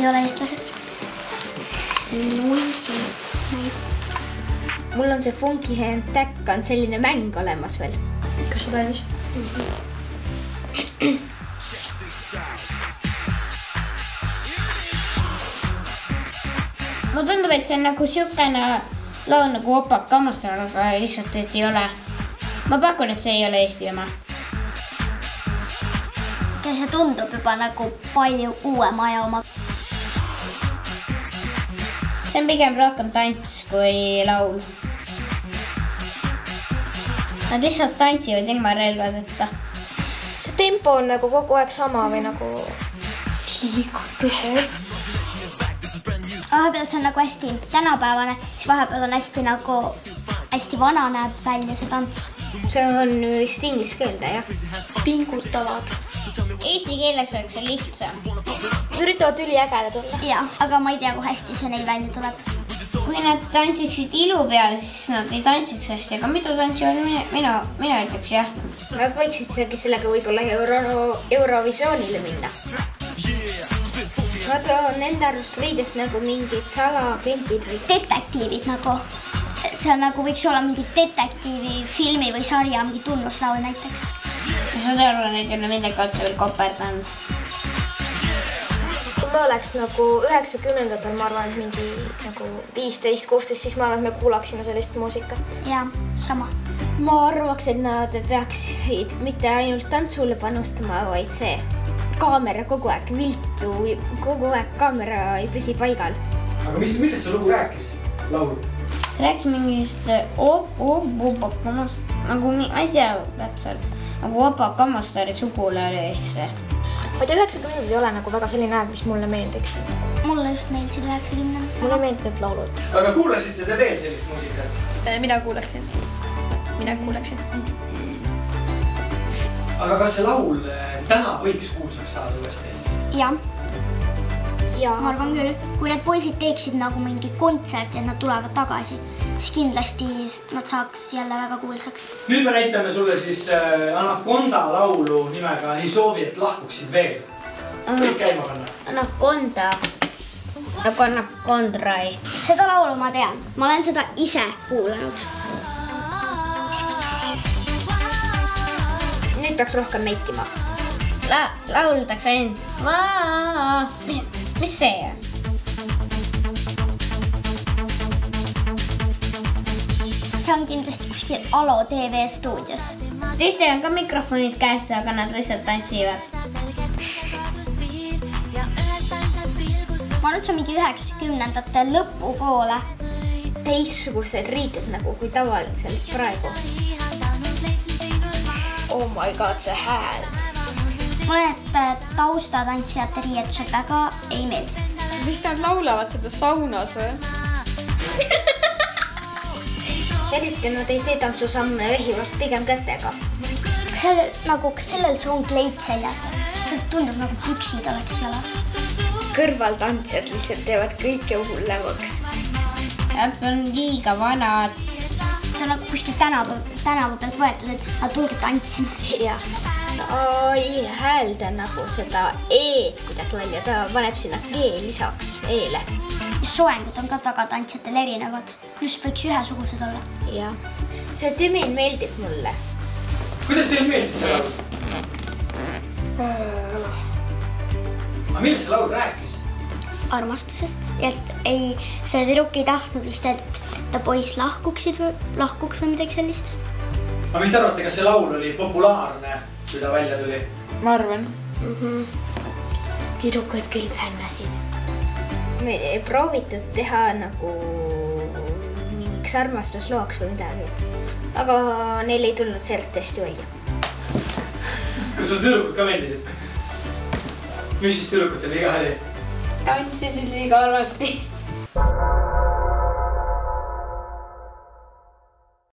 ei ole eestlased. Noisi. Mul on see Funky Hand Tack on selline mäng olemas veel. Kas see toimis? Mulle tundub, et see on nagu siukene laul nagu Opak Kammastar, aga lihtsalt, et ei ole. Ma pakun, et see ei ole Eesti oma. Ja see tundub juba nagu palju uuema aja oma. See on pigem rohkem tants kui laul. Nad lihtsalt tantsivad ilma relvadeta. See tempo on nagu kogu aeg sama või nagu liigutused. Vahepeal see on nagu hästi tänapäevane, siis vahepeal on hästi nagu hästi vana näeb välja see tants. See on vist ingliskeelne, jah. Pingutavad. Eesti keeles oleks see lihtsam. Nad üritavad üliägedad olla. Ja, aga ma ei tea, kui hästi see neil välja tuleb. Kui nad tantsiksid ilu peale, siis nad ei tantsiks hästi, aga mitu tantsivad mina ütleks jah. Nad võiksid sellega võib-olla Eurovisioonile minna. Nad on enda arvust riides nagu mingid salakentid või Detektiivid nagu. See on nagu võiks olla mingi detektiivi filmi või sarja, mingi tunnuslaul näiteks. Sa tead, neid ei ole midagi otse veel koperdanud. Kui me oleks nagu 90-ndatel, ma arvan, et mingi nagu 15-16, siis ma arvan, et me kuulaksime sellist muusikat. Ja, sama. Ma arvaks, et nad peaksid mitte ainult tantsule panustama, vaid see kaamera kogu aeg viltu, kogu aeg kaamera ei püsi paigal. Aga millest see lugu rääkis, laulu? Rääkis mingist Opak Kammastar, nagu ma ei tea täpselt, nagu Opak Kammastari sugule oli see. Ma ei tea, 90-ndad ei ole nagu väga selline aeg, mis mulle meeldiks. Mulle just meeldisid 90-ndad. Mulle meeldib need laulud. Aga kuulasite te veel sellist muusikat? Mina kuulaksin. Aga kas see laul täna võiks kuulsaks saada uuesti? Ja, Ja ma arvan küll. Kui need poisid teeksid nagu mingi kontserti ja nad tulevad tagasi, siis kindlasti nad saaks jälle väga kuulsaks. Nüüd me näitame sulle siis Anaconda laulu nimega Ei soovi, et lahkuksid veel. Kõik käima panna. Anaconda. Nagu Anacondrai. Seda laulu ma tean. Ma olen seda ise kuulanud. Nüüd peaks rohkem meikima. Lauldaks ainult. Mis see on? See on kindlasti kuskil Alo TV stuudios. Siis teil on ka mikrofonid käes, aga nad lihtsalt tantsivad. Ma nüüd see mingi 90-ndate lõpupoole. Teistsugused riided nagu kui tavaliselt praegu. oh my god, see hääl. Mulle need taustatantsijate riietused väga ei meeldi. Vist nad laulavad seda saunas või? Eriti nad ei tee tantsusamme vehivad pigem kätega. Kas sellel see on kleit seljas? Tundub nagu püksid oleks jalas. Kõrvaltantsijad lihtsalt teevad kõike hullemaks. Nad on liiga vanad. See on nagu kuskil tänavu pealt võetud, et nad tulge tantsima. Jah. Ei häälda nagu seda E-d kuidagi välja, ta paneb sinna G lisaks E-le. Ja soengud on ka tagatantsijatel erinevad. Just võiks ühesugused olla. Jah. See tümin meeldib mulle. Kuidas teil meeldis see laul? Aga millest see laul rääkis? Armastusest. Et ei, see tüdruk ei tahtnud vist, et ta poiss lahkuks või midagi sellist. Aga mis te arvate, kas see laul oli populaarne, kui ta välja tuli? Ma arvan. Tüdrukud küll fännasid. Me ei proovitud teha nagu mingiks armastuslooks või midagi. Aga neil ei tulnud see hästi välja. Kas sul tüdrukud ka meeldisid? Mis siis tüdrukutel iga oli? Tantsisid liiga halvasti.